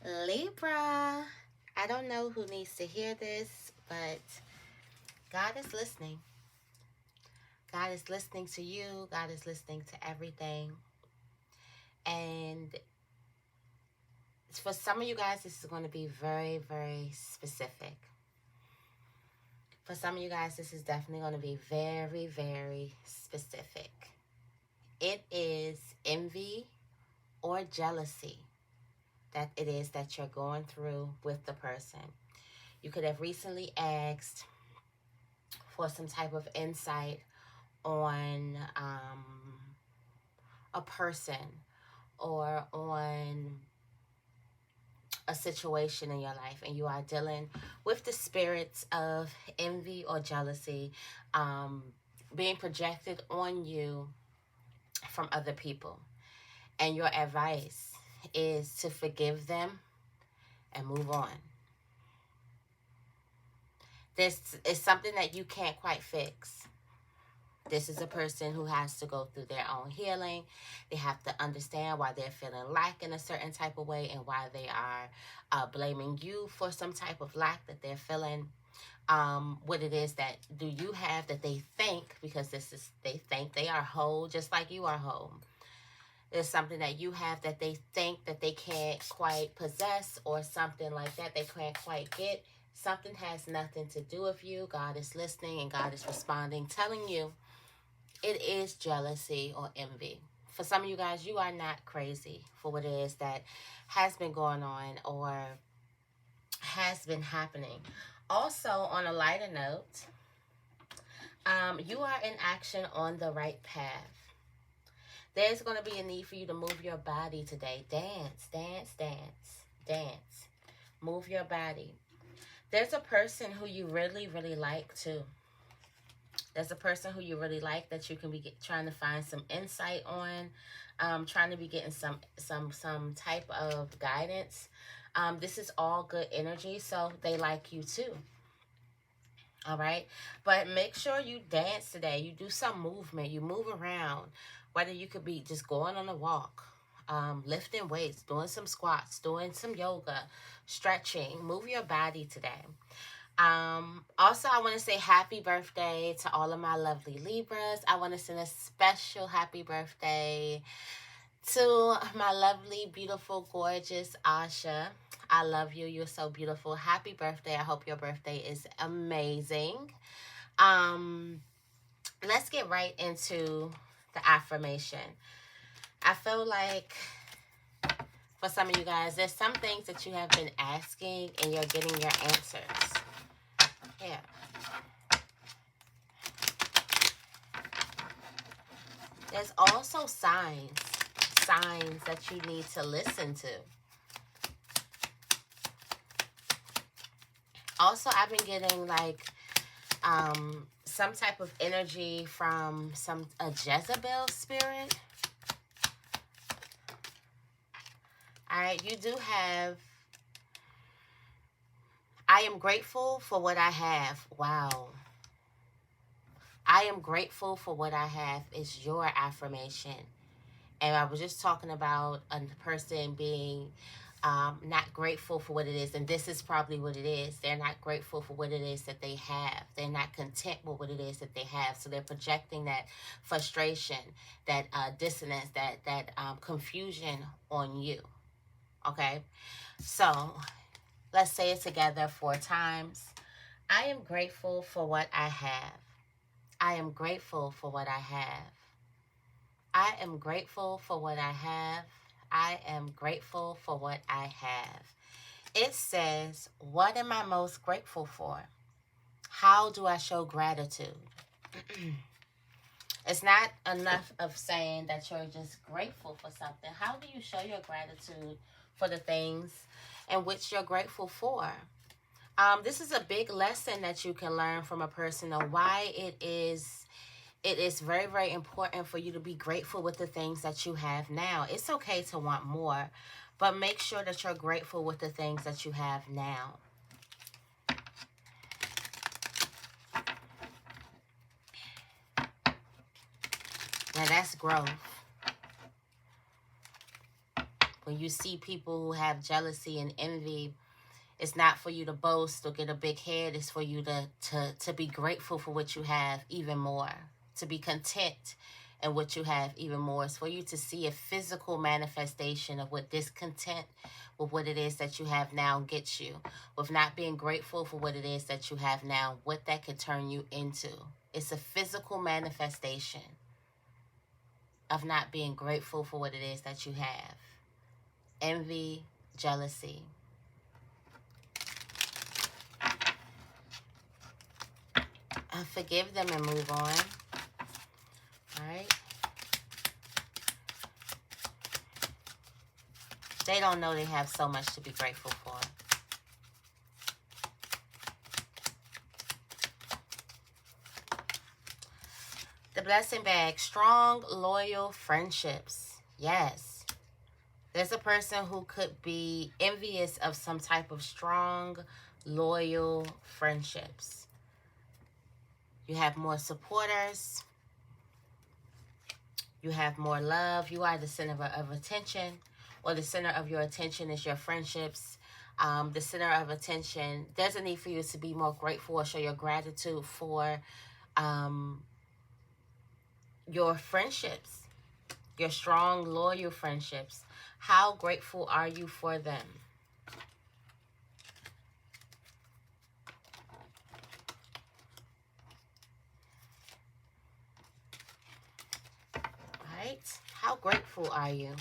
Libra, I don't know who needs to hear this, but God is listening. God is listening to you. God is listening to everything. And for some of you guys, this is going to be very, very specific. For some of you guys, this is definitely going to be very, very specific. It is envy or jealousy that it is that you're going through with the person. You could have recently asked for some type of insight on a person or on a situation in your life, and you are dealing with the spirits of envy or jealousy being projected on you from other people. And your advice is to forgive them and move on. This is something that you can't quite fix. This is a person who has to go through their own healing. They have to understand why they're feeling lack in a certain type of way and why they are blaming you for some type of lack that they're feeling. What it is that do you have that they think, because they think they are whole just like you are whole. There's something that you have that they think that they can't quite possess, or something like that they can't quite get. Something has nothing to do with you. God is listening and God is responding, telling you it is jealousy or envy. For some of you guys, you are not crazy for what it is that has been going on or has been happening. Also, on a lighter note, you are in action on the right path. There's going to be a need for you to move your body today. Dance, dance, dance, dance. Move your body. There's a person who you really, really like too. There's a person who you really like that you can be trying to find some insight on, trying to be getting some type of guidance. This is all good energy, so they like you too. All right, but make sure you dance today. You do some movement. You move around. Whether you could be just going on a walk, lifting weights, doing some squats, doing some yoga, stretching. Move your body today. Also, I want to say happy birthday to all of my lovely Libras. I want to send a special happy birthday to my lovely, beautiful, gorgeous Asha. I love you. You're so beautiful. Happy birthday. I hope your birthday is amazing. Let's get right into the affirmation. I feel like for some of you guys, there's some things that you have been asking and you're getting your answers. Yeah. There's also signs that you need to listen to. Also, I've been getting like some type of energy from a Jezebel spirit. All right, you do have, I am grateful for what I have. Wow. I am grateful for what I have is your affirmation. And I was just talking about a person being not grateful for what it is. And this is probably what it is. They're not grateful for what it is that they have. They're not content with what it is that they have. So they're projecting that frustration, that dissonance, that confusion on you. Okay? So let's say it together 4 times. I am grateful for what I have. I am grateful for what I have. I am grateful for what I have. I am grateful for what I have. It says, what am I most grateful for? How do I show gratitude? It's not enough of saying that you're just grateful for something. How do you show your gratitude for the things in which you're grateful for? This is a big lesson that you can learn from a person on why it is very, very important for you to be grateful with the things that you have now. It's okay to want more, but make sure that you're grateful with the things that you have now. Now that's growth. When you see people who have jealousy and envy, it's not for you to boast or get a big head. It's for you to be grateful for what you have even more. To be content in what you have even more. It's for you to see a physical manifestation of what discontent with what it is that you have now gets you. With not being grateful for what it is that you have now, what that could turn you into. It's a physical manifestation of not being grateful for what it is that you have. Envy, jealousy. Forgive them and move on. All right. They don't know they have so much to be grateful for. The blessing bag. Strong, loyal friendships. Yes. There's a person who could be envious of some type of strong, loyal friendships. You have more supporters. You have more love. You are the center of attention, or the center of your attention is your friendships. The center of attention. There's a need for you to be more grateful or show your gratitude for your friendships, your strong, loyal friendships. How grateful are you for them? How grateful are you?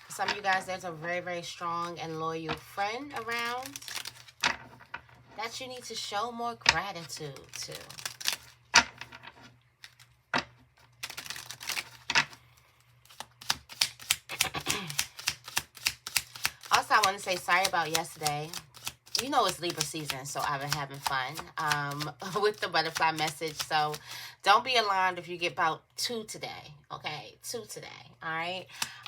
For some of you guys, there's a very, very strong and loyal friend around that you need to show more gratitude to. Also, I want to say sorry about yesterday. You know it's Libra season, so I've been having fun with the butterfly message. So don't be alarmed if you get about 2 today, okay? 2 today, all right?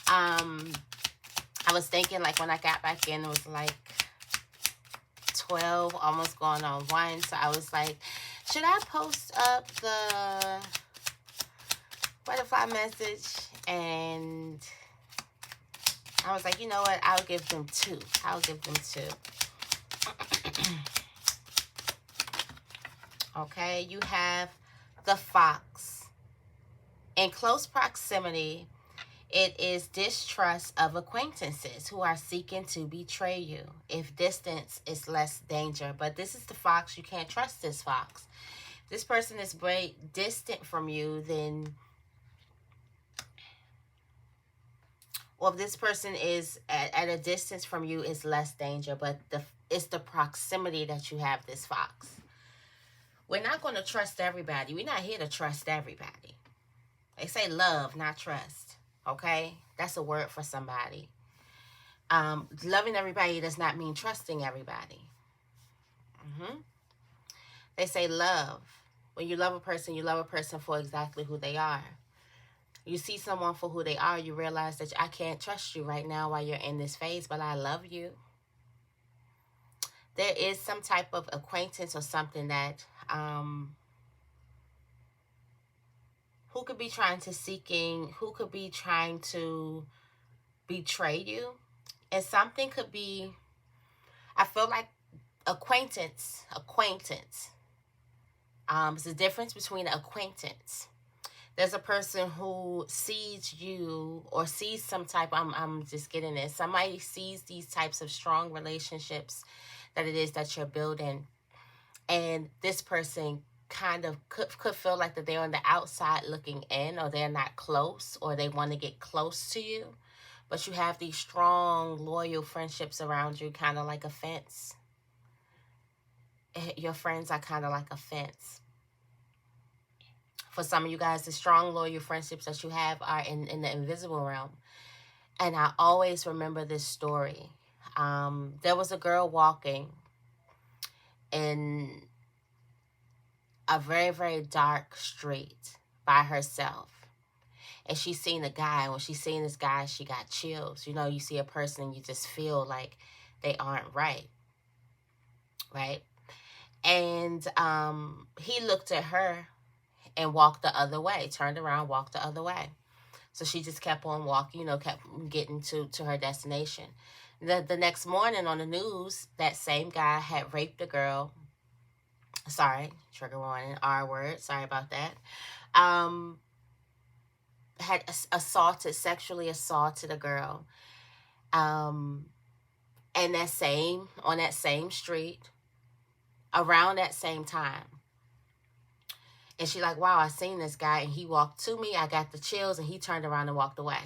I was thinking, like, when I got back in, it was like 12, almost going on 1. So I was like, should I post up the butterfly message? And I was like, you know what? I'll give them 2. I'll give them 2. Okay, you have the fox. In close proximity, it is distrust of acquaintances who are seeking to betray you. If distance is less danger. But this is the fox. You can't trust this fox. This person is very distant from you, then... Well, if this person is at a distance from you, is less danger. But it's the proximity that you have this fox. We're not going to trust everybody. We're not here to trust everybody. They say love, not trust. Okay? That's a word for somebody. Loving everybody does not mean trusting everybody. They say love. When you love a person for exactly who they are. You see someone for who they are, you realize that I can't trust you right now while you're in this phase, but I love you. There is some type of acquaintance or something that who could be trying to betray you. And something could be, I feel like acquaintance. There's a difference between an acquaintance. There's a person who sees you or sees some type, I'm just getting this. Somebody sees these types of strong relationships that it is that you're building. And this person kind of could feel like that they're on the outside looking in, or they're not close, or they want to get close to you. But you have these strong, loyal friendships around you, kind of like a fence. Your friends are kind of like a fence. For some of you guys, the strong, loyal friendships that you have are in the invisible realm. And I always remember this story. There was a girl walking in a very, very dark street by herself. And she seen a guy. When she seen this guy, she got chills. You know, you see a person and you just feel like they aren't right. Right? And he looked at her and walked the other way. Turned around, walked the other way. So she just kept on walking, you know, kept getting to her destination. The next morning on the news, that same guy had raped a girl. Sorry, trigger warning, R word. Sorry about that. Had sexually assaulted a girl. And on that same street, around that same time. And she like, wow, I seen this guy and he walked to me. I got the chills and he turned around and walked away.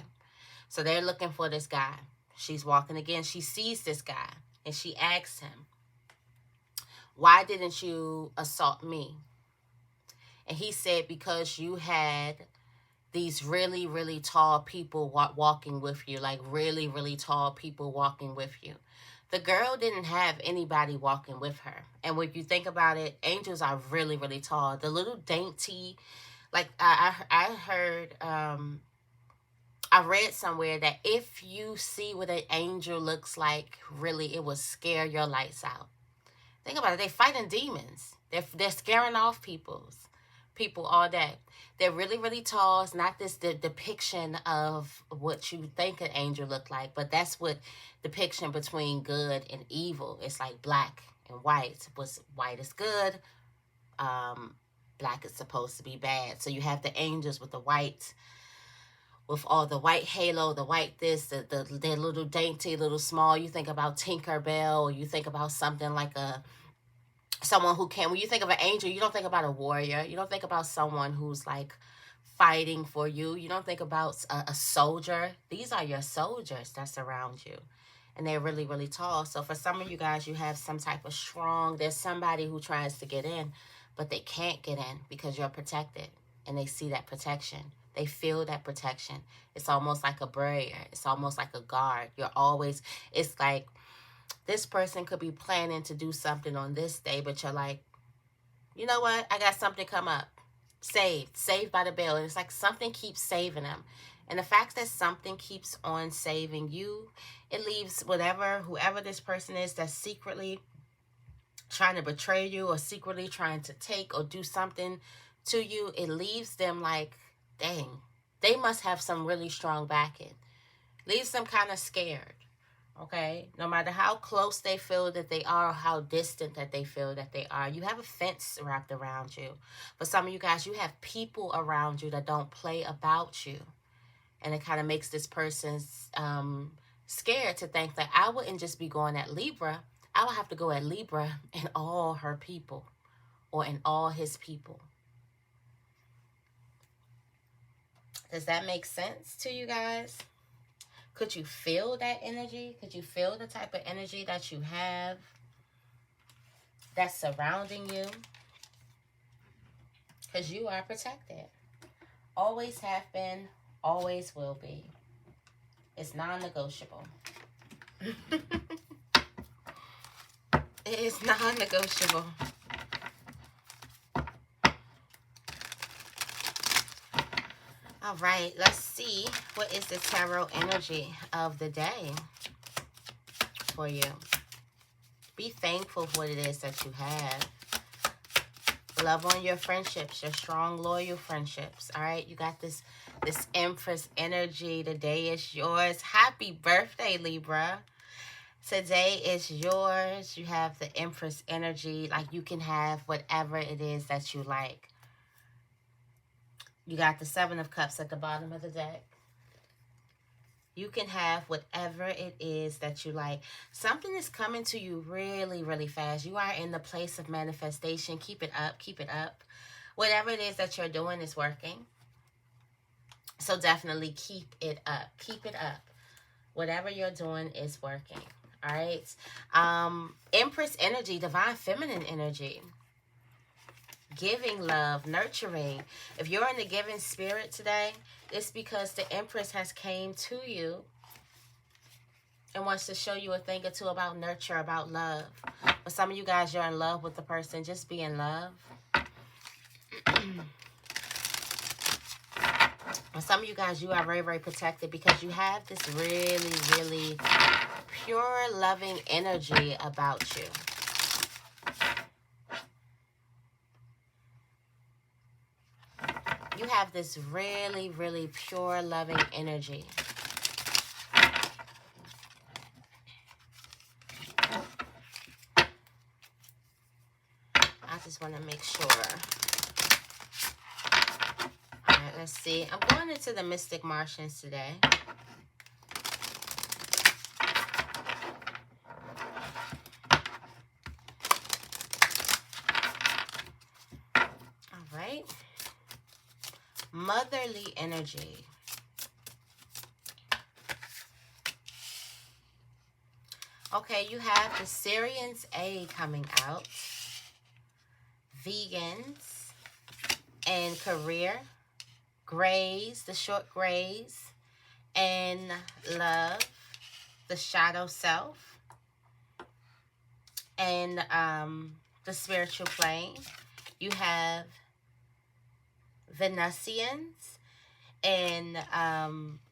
So they're looking for this guy. She's walking again. She sees this guy and she asks him, why didn't you assault me? And he said, because you had these really, really tall people walking with you, like really, really tall people walking with you. The girl didn't have anybody walking with her. And when you think about it, angels are really, really tall. The little dainty, like I heard, I read somewhere that if you see what an angel looks like, really, it will scare your lights out. Think about it. They're fighting demons. They're scaring off people all day. They're really, really tall. It's not this the depiction of what you think an angel look like, but that's what depiction between good and evil. It's like black and white. What's white is good. Black is supposed to be bad. So you have the angels with the white, with all the white halo, the white this, the little dainty, little small. You think about Tinkerbell, or you think about something like someone who can. When you think of an angel, you don't think about a warrior. You don't think about someone who's like fighting for you. You don't think about a soldier. These are your soldiers that surround you. And they're really, really tall. So for some of you guys, you have some type of strong, there's somebody who tries to get in, but they can't get in because you're protected. And they see that protection. They feel that protection. It's almost like a barrier. It's almost like a guard. You're always, it's like, this person could be planning to do something on this day, but you're like, you know what? I got something come up. Saved by the bell. And it's like something keeps saving them. And the fact that something keeps on saving you, it leaves whoever this person is that's secretly trying to betray you or secretly trying to take or do something to you, it leaves them like, dang, they must have some really strong backing. Leaves them kind of scared. Okay, no matter how close they feel that they are, or how distant that they feel that they are, you have a fence wrapped around you. For some of you guys, you have people around you that don't play about you. And it kind of makes this person scared to think that I wouldn't just be going at Libra. I would have to go at Libra and all her people, or in all his people. Does that make sense to you guys? Could you feel that energy? Could you feel the type of energy that you have that's surrounding you? Because you are protected. Always have been, always will be. It's non-negotiable. It is non-negotiable. All right, let's see what is the tarot energy of the day for you. Be thankful for what it is that you have. Love on your friendships, your strong, loyal friendships. All right, you got this Empress energy. The day is yours. Happy birthday, Libra. Today is yours. You have the Empress energy. Like, you can have whatever it is that you like. You got the Seven of Cups at the bottom of the deck. You can have whatever it is that you like. Something is coming to you really, really fast. You are in the place of manifestation. Keep it up. Keep it up. Whatever it is that you're doing is working. So definitely keep it up. Keep it up. Whatever you're doing is working. All right. Empress energy, divine feminine energy. Giving love, nurturing. If you're in the giving spirit today, it's because the Empress has came to you and wants to show you a thing or two about nurture, about love. For some of you guys, you're in love with the person. Just be in love. For some of you guys, you are very, very protected because you have this really, really pure, loving energy about you. You have this really, really pure, loving energy. I just want to make sure. All right, let's see. I'm going into the Mystic Martians today. All right. Motherly energy. Okay, you have the Syrian's A coming out. Vegans and career. Grays, the short grays. And love, the shadow self. And the spiritual plane. You have Venusians. And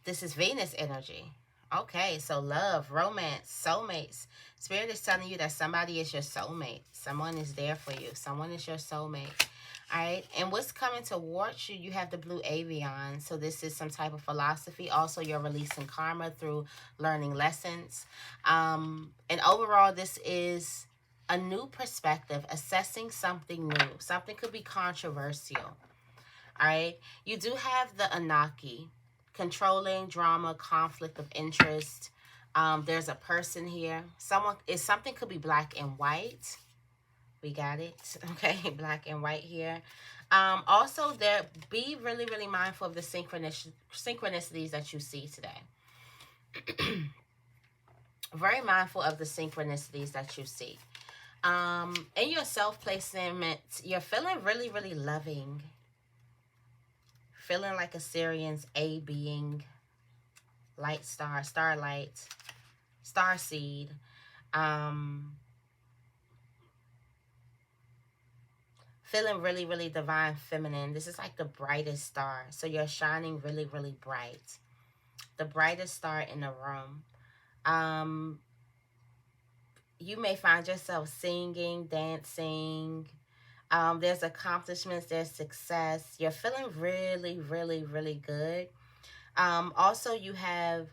this is Venus energy. Okay, so love, romance, soulmates. Spirit is telling you that somebody is your soulmate. Someone is there for you. Someone is your soulmate. All right, and what's coming towards you, you have the blue avian. So this is some type of philosophy. Also, you're releasing karma through learning lessons. And overall, this is a new perspective, assessing something new. Something could be controversial. All right, you do have the Anaki. Controlling, drama, conflict of interest. There's a person here. Something could be black and white. We got it. Okay, black and white here. Also, be really, really mindful of the synchronicities that you see today. Very mindful of the synchronicities that you see. In your self-placement, you're feeling really, really loving. Feeling like a Syrian's A being, light star, starlight, starseed. Feeling really, really divine feminine. This is like the brightest star. So you're shining really, really bright. The brightest star in the room. You may find yourself singing, dancing. There's accomplishments, there's success. You're feeling really, really, really good. Also, you have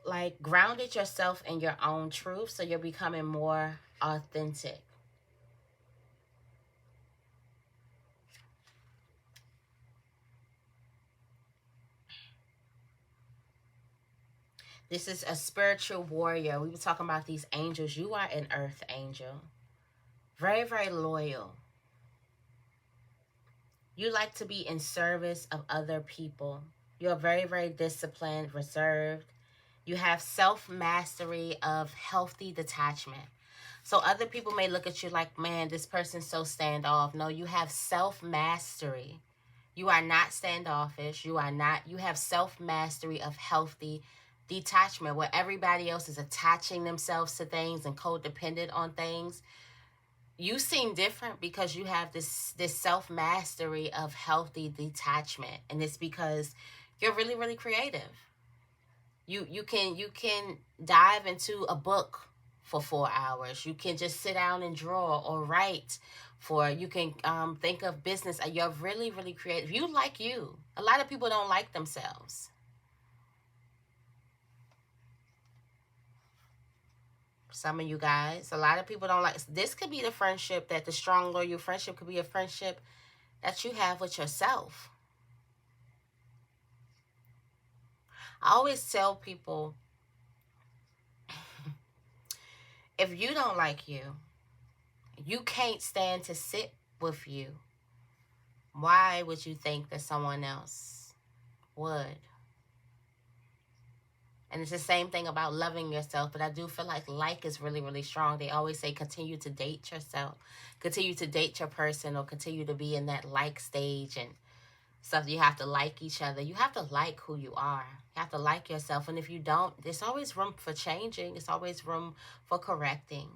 like grounded yourself in your own truth, so you're becoming more authentic. This is a spiritual warrior. We were talking about these angels. You are an earth angel. Very, very loyal. You like to be in service of other people. You're very, very disciplined, reserved. You have self-mastery of healthy detachment. So other people may look at you like, man, this person's so standoff. No, you have self-mastery. You are not standoffish. You have self-mastery of healthy detachment, where everybody else is attaching themselves to things and codependent on things. You seem different because you have this self-mastery of healthy detachment. And it's because you're really, really creative. You can dive into a book for 4 hours. You can just sit down and draw or write. You can think of business. You're really, really creative. You like you. A lot of people don't like themselves. Some of you guys, a lot of people don't like. This could be the friendship the strong loyal friendship could be a friendship that you have with yourself. I always tell people, if you don't like you, you can't stand to sit with you. Why would you think that someone else would? And it's the same thing about loving yourself, but I do feel like is really, really strong. They always say continue to date yourself, continue to date your person, or continue to be in that like stage and stuff. You have to like each other. You have to like who you are. You have to like yourself. And if you don't, there's always room for changing. There's always room for correcting.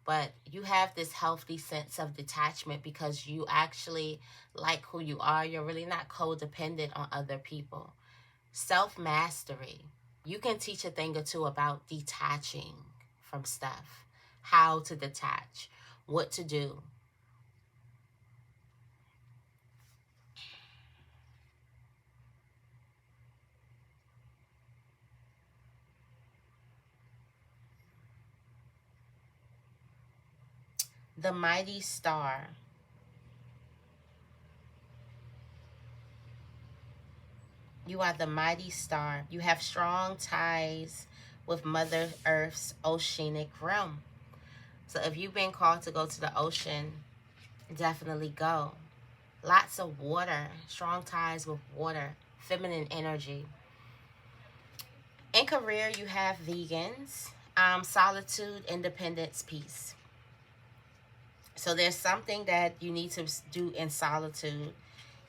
But you have this healthy sense of detachment because you actually like who you are. You're really not codependent on other people. Self-mastery. You can teach a thing or two about detaching from stuff. How to detach. What to do. The mighty star. You are the mighty star. You have strong ties with Mother Earth's oceanic realm. So if you've been called to go to the ocean, definitely go. Lots of water, strong ties with water, feminine energy. In career, you have vegans, solitude, independence, peace. So there's something that you need to do in solitude.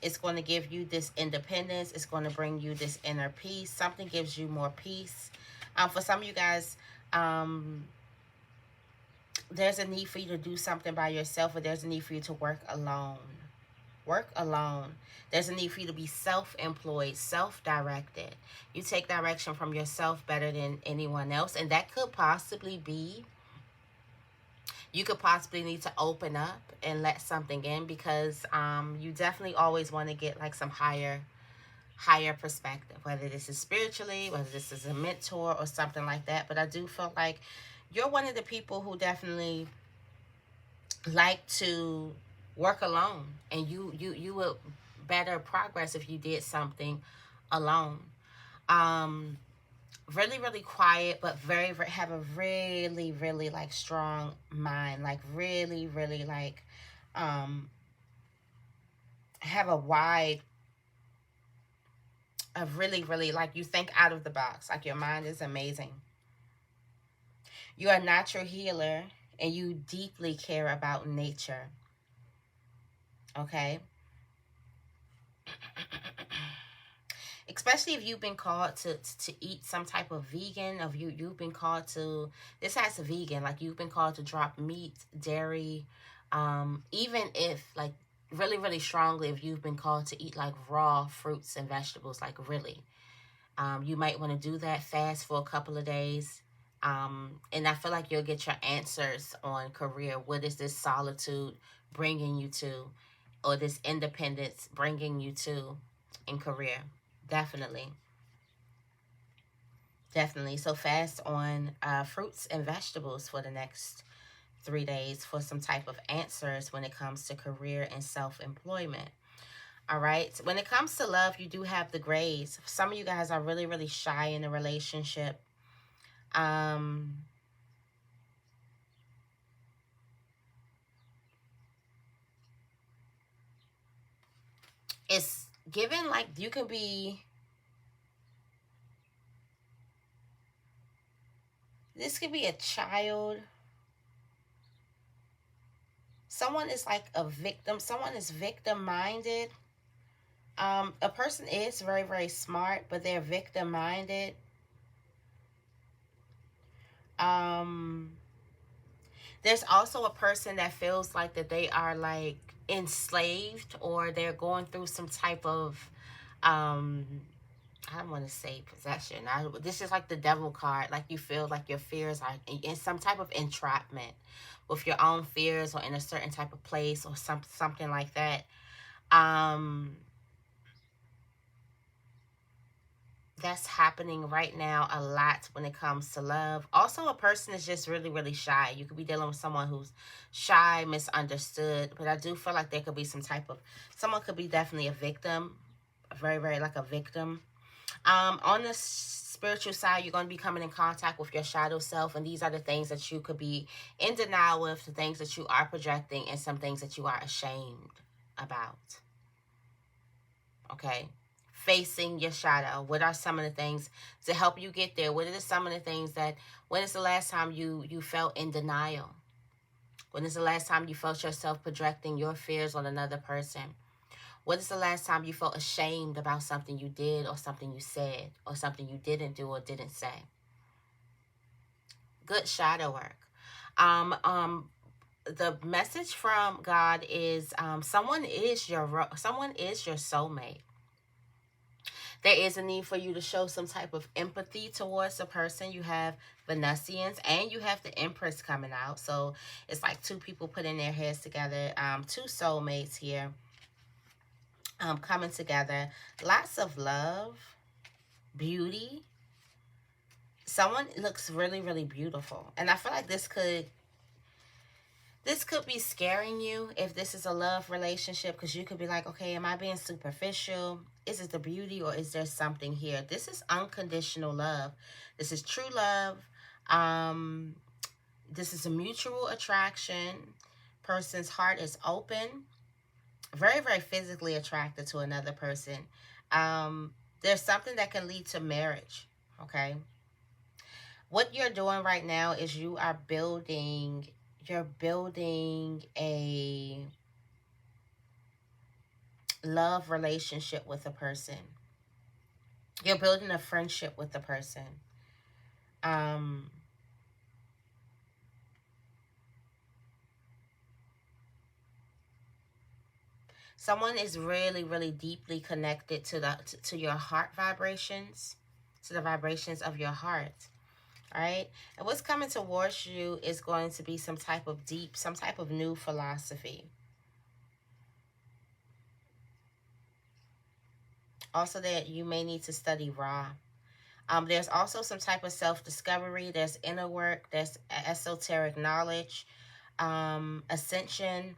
It's going to give you this independence. It's going to bring you this inner peace. Something gives you more peace. For some of you guys, there's a need for you to do something by yourself, or there's a need for you to work alone. Work alone. There's a need for you to be self-employed, self-directed. You take direction from yourself better than anyone else. And that could possibly be, you could possibly need to open up and let something in, because you definitely always want to get like some higher perspective, whether this is spiritually, whether this is a mentor or something like that. But I do feel like you're one of the people who definitely like to work alone, and you would better progress if you did something alone. Really, really quiet, but very, very, have a really, really like strong mind, like really, really like have a wide, really, really like you think out of the box. Like your mind is amazing. You're a natural healer, and you deeply care about nature. Okay. Especially if you've been called to eat some type of vegan, of you've been called to, this has a vegan, like you've been called to drop meat, dairy, even if like really, really strongly, if you've been called to eat like raw fruits and vegetables, like really, you might want to do that, fast for a couple of days. And I feel like you'll get your answers on career. What is this solitude bringing you to, or this independence bringing you to in career? Definitely. Definitely. So fast on fruits and vegetables for the next 3 days for some type of answers when it comes to career and self-employment. All right. When it comes to love, you do have the grays. Some of you guys are really, really shy in a relationship. It's given like you could be, this could be a child. Someone is like a victim. Someone is victim-minded. A person is very, very smart, but they're victim-minded. There's also a person that feels like that they are like enslaved, or they're going through some type of I don't want to say possession. This is like the devil card. Like you feel like your fears are in some type of entrapment with your own fears, or in a certain type of place, or something like that. That's happening right now a lot when it comes to love. Also, a person is just really, really shy. You could be dealing with someone who's shy, misunderstood. But I do feel like there could be some type of, someone could be definitely a victim. Very, very like a victim. On the spiritual side, you're going to be coming in contact with your shadow self. And these are the things that you could be in denial with, the things that you are projecting, and some things that you are ashamed about. Okay. Facing your shadow. What are some of the things to help you get there? What are some of the things that, when is the last time you felt in denial? When is the last time you felt yourself projecting your fears on another person? When is the last time you felt ashamed about something you did, or something you said, or something you didn't do or didn't say? Good shadow work. The message from God is someone is your soulmate. There is a need for you to show some type of empathy towards the person. You have Venusians, and you have the Empress coming out. So it's like two people putting their heads together. Two soulmates here coming together. Lots of love, beauty. Someone looks really, really beautiful. And I feel like this could This could be scaring you if this is a love relationship, because you could be like, okay, am I being superficial? Is it the beauty, or is there something here? This is unconditional love. This is true love. This is a mutual attraction. Person's heart is open. Very, very physically attracted to another person. There's something that can lead to marriage, okay? What you're doing right now is you're building a love relationship with a person. You're building a friendship with a person. Someone is really, really deeply connected to your heart vibrations, to the vibrations of your heart. All right. And what's coming towards you is going to be some type of new philosophy. Also, that you may need to study Ra. There's also some type of self-discovery. There's inner work. There's esoteric knowledge, ascension.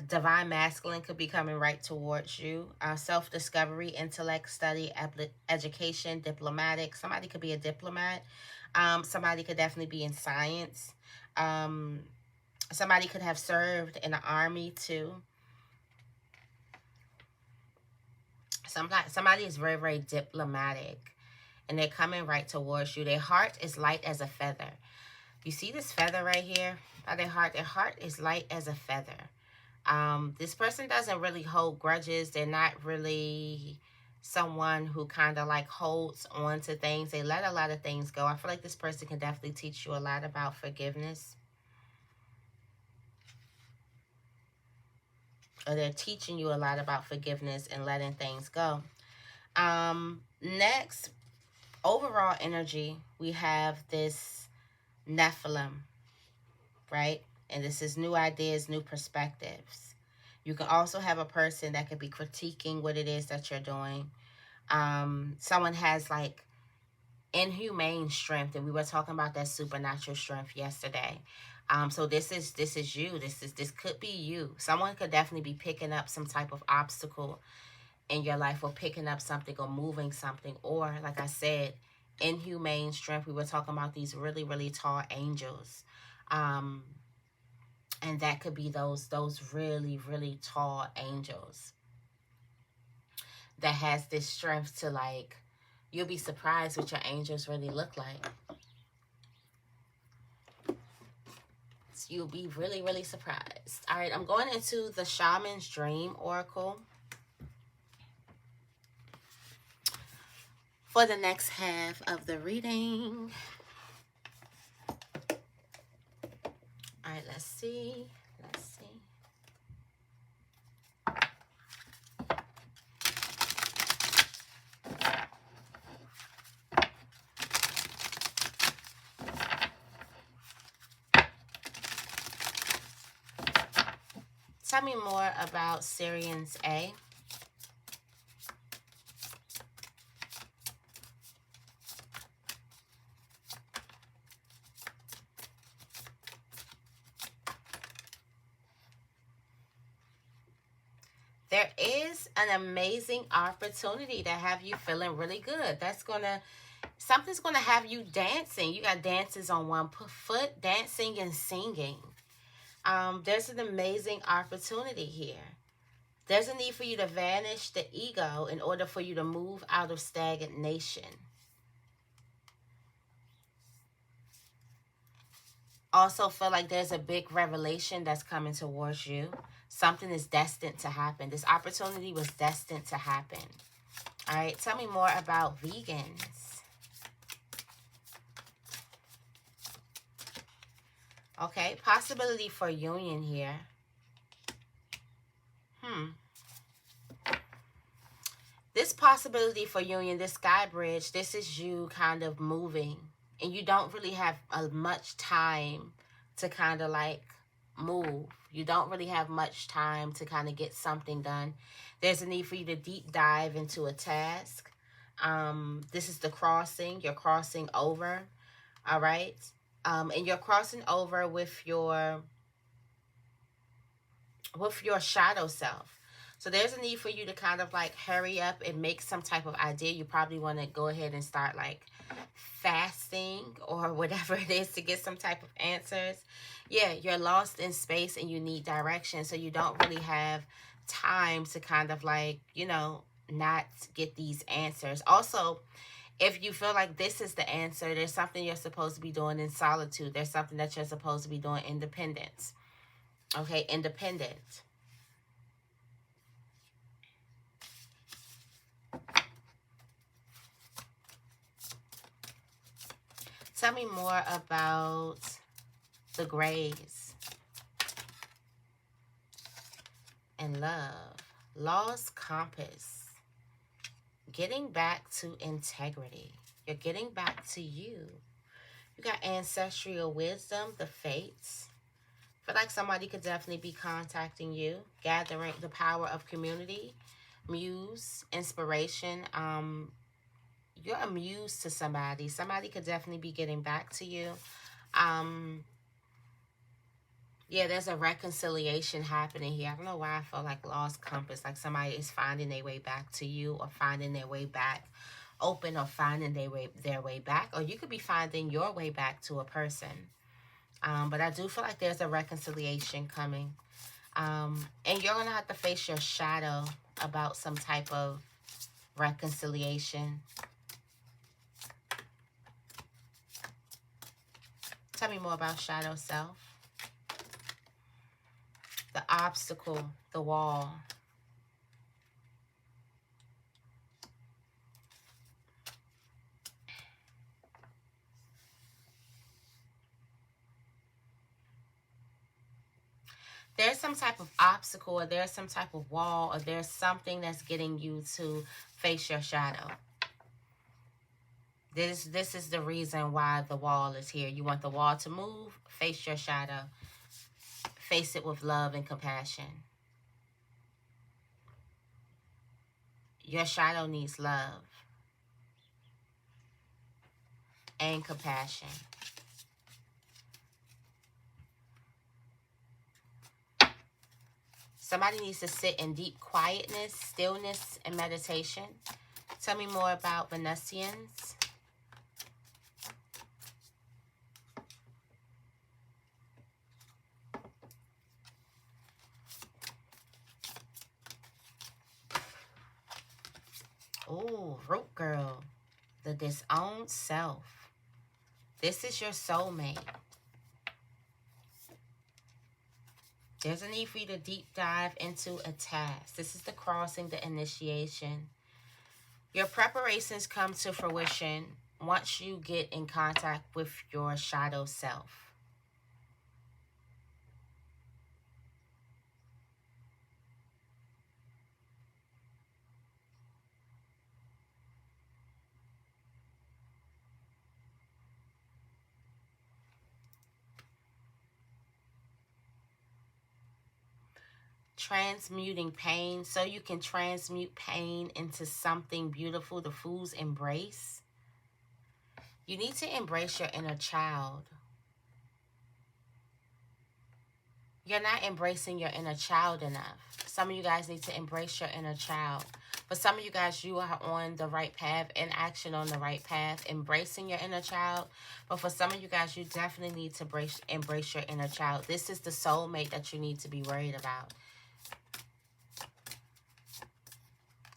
Divine masculine could be coming right towards you. Self-discovery, intellect, study, education, diplomatic. Somebody could be a diplomat. Somebody could definitely be in science. Somebody could have served in the army too. Somebody is very, very diplomatic, and they're coming right towards you. Their heart is light as a feather. You see this feather right here by their heart? Their heart is light as a feather. This person doesn't really hold grudges. They're not really someone who kind of like holds on to things. They let a lot of things go. I feel like this person can definitely teach you a lot about forgiveness. Or they're teaching you a lot about forgiveness and letting things go. Next, overall energy, we have this Nephilim, right? And this is new ideas, new perspectives. You can also have a person that could be critiquing what it is that you're doing. Someone has like inhumane strength, and we were talking about that supernatural strength yesterday. So this is you. This could be you. Someone could definitely be picking up some type of obstacle in your life, or picking up something, or moving something, or like I said, inhumane strength. We were talking about these really, really tall angels. And that could be those really, really tall angels that has this strength to, like, you'll be surprised what your angels really look like. So you'll be really, really surprised. All right, I'm going into the Shaman's Dream Oracle for the next half of the reading. All right, let's see. Tell me more about Sirians A. There is an amazing opportunity to have you feeling really good. Something's gonna have you dancing. You got dances on one foot, dancing and singing. There's an amazing opportunity here. There's a need for you to vanish the ego in order for you to move out of stagnation. Also feel like there's a big revelation that's coming towards you. Something is destined to happen. This opportunity was destined to happen. All right, tell me more about vegans. Okay, possibility for union here. This possibility for union, this sky bridge, this is you kind of moving. And you don't really have much time to kind of like move. You don't really have much time to kind of get something done. There's a need for you to deep dive into a task. This is the crossing. You're crossing over. All right. And you're crossing over with your with your shadow self. So there's a need for you to kind of like hurry up and make some type of idea. You probably want to go ahead and start like fasting or whatever it is to get some type of answers. Yeah, you're lost in space and you need direction. So you don't really have time to kind of like, you know, not get these answers. Also, if you feel like this is the answer, there's something you're supposed to be doing in solitude. There's something that you're supposed to be doing independence. Okay, independent. Tell me more about the grays and love. Lost compass. Getting back to integrity. You're getting back to you. You got ancestral wisdom, the fates. I feel like somebody could definitely be contacting you. Gathering the power of community. Muse, inspiration. You're a muse to somebody. Somebody could definitely be getting back to you. Yeah, there's a reconciliation happening here. I don't know why I feel like lost compass, like somebody is finding their way back to you or finding their way back open or finding their way back. Or you could be finding your way back to a person. But I do feel like there's a reconciliation coming. And you're going to have to face your shadow about some type of reconciliation. Tell me more about shadow self. The obstacle, the wall. There's some type of obstacle or there's some type of wall or there's something that's getting you to face your shadow. This is the reason why the wall is here. You want the wall to move, face your shadow. Face it with love and compassion. Your shadow needs love and compassion. Somebody needs to sit in deep quietness, stillness, and meditation. Tell me more about Venusians. Ooh, root girl. The disowned self. This is your soulmate. There's a need for you to deep dive into a task. This is the crossing, the initiation. Your preparations come to fruition once you get in contact with your shadow self. Transmuting pain, so you can transmute pain into something beautiful, the fool's embrace. You need to embrace your inner child. You're not embracing your inner child enough. Some of you guys need to embrace your inner child. For some of you guys, you are on the right path, in action on the right path, embracing your inner child. But for some of you guys, you definitely need to embrace your inner child. This is the soulmate that you need to be worried about.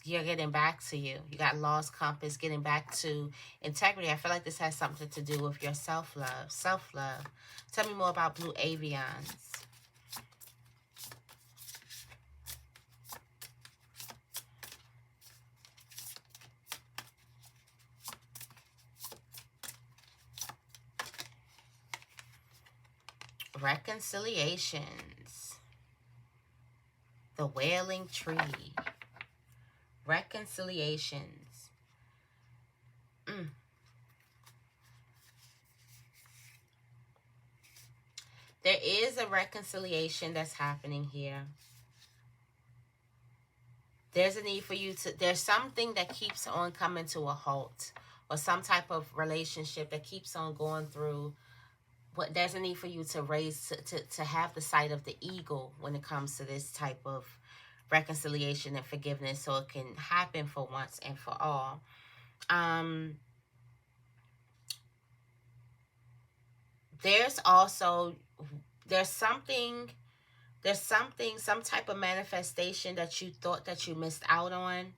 You're getting back to you. You got lost compass, getting back to integrity. I feel like this has something to do with your self-love. Self-love. Tell me more about blue avians. Reconciliations. The wailing tree. Reconciliations. There is a reconciliation that's happening here. There's a need for you to, there's something that keeps on coming to a halt, or some type of relationship that keeps on going through there's a need for you to raise, to have the sight of the eagle when it comes to this type of reconciliation and forgiveness, so it can happen for once and for all. There's also, some type of manifestation that you thought that you missed out on.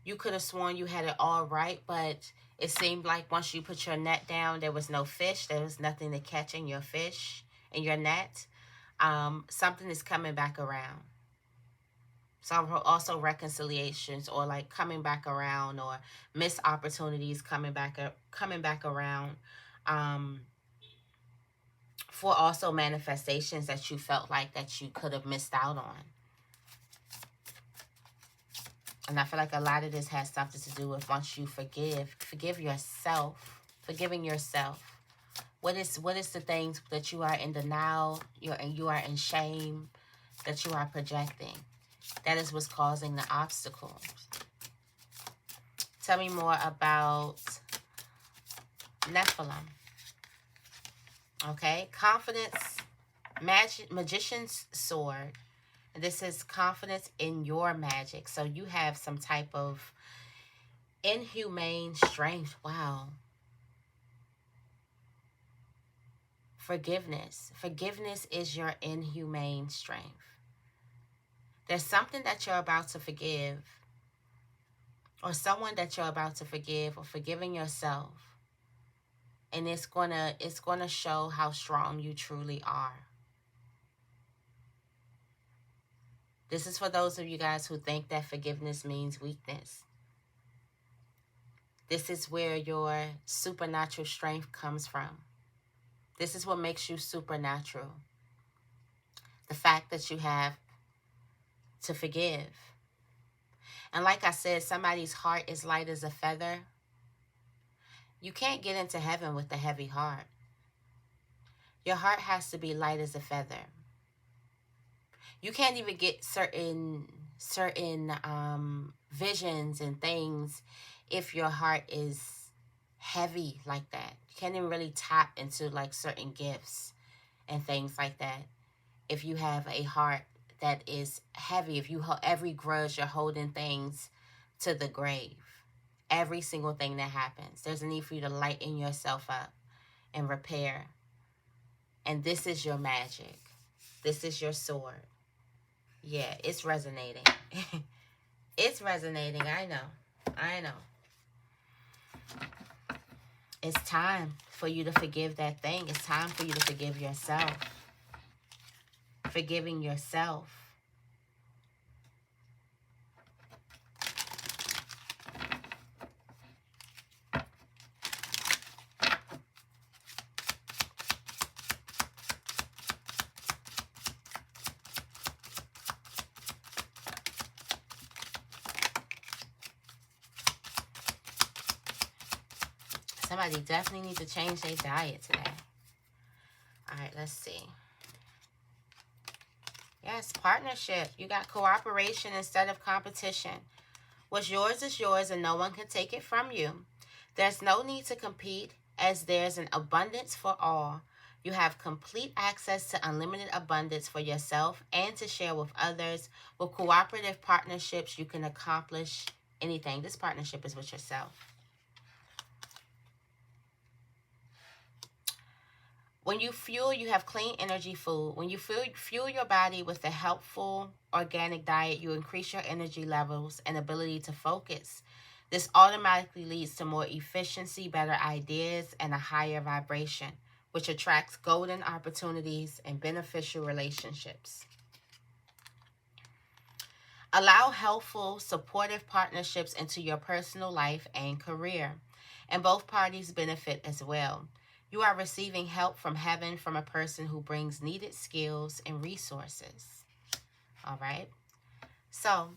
You could have sworn you had it all right, but it seemed like once you put your net down, there was no fish. There was nothing to catch in your fish, in your net. Something is coming back around. So also reconciliations, or like coming back around, or missed opportunities coming back around. For also manifestations that you felt like that you could have missed out on. And I feel like a lot of this has something to do with once you forgive yourself, forgiving yourself. What is the things that you are in denial, you are in shame, that you are projecting? That is what's causing the obstacles. Tell me more about Nephilim. Okay, confidence, magician's sword. This is confidence in your magic. So you have some type of inhumane strength. Wow. Forgiveness. Forgiveness is your inhumane strength. There's something that you're about to forgive, or someone that you're about to forgive, or forgiving yourself. And it's gonna show how strong you truly are. This is for those of you guys who think that forgiveness means weakness. This is where your supernatural strength comes from. This is what makes you supernatural. The fact that you have to forgive. And like I said, somebody's heart is light as a feather. You can't get into heaven with a heavy heart. Your heart has to be light as a feather. You can't even get certain visions and things if your heart is heavy like that. You can't even really tap into like certain gifts and things like that if you have a heart that is heavy. If you hold every grudge, you're holding things to the grave. Every single thing that happens, there's a need for you to lighten yourself up and repair. And this is your magic. This is your sword. Yeah, it's resonating. It's resonating. I know. It's time for you to forgive that thing. It's time for you to forgive yourself. Forgiving yourself. Somebody definitely needs to change their diet today. All right, let's see. Yes, partnership. You got cooperation instead of competition. What's yours is yours and no one can take it from you. There's no need to compete as there's an abundance for all. You have complete access to unlimited abundance for yourself and to share with others. With cooperative partnerships, you can accomplish anything. This partnership is with yourself. When you fuel, you have clean energy food. When you fuel your body with a helpful organic diet, you increase your energy levels and ability to focus. This automatically leads to more efficiency, better ideas, and a higher vibration, which attracts golden opportunities and beneficial relationships. Allow helpful, supportive partnerships into your personal life and career, and both parties benefit as well. You are receiving help from heaven from a person who brings needed skills and resources. All right. So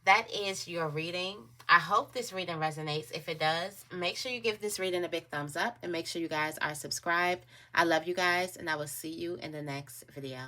that is your reading. I hope this reading resonates. If it does, make sure you give this reading a big thumbs up and make sure you guys are subscribed. I love you guys, and I will see you in the next video.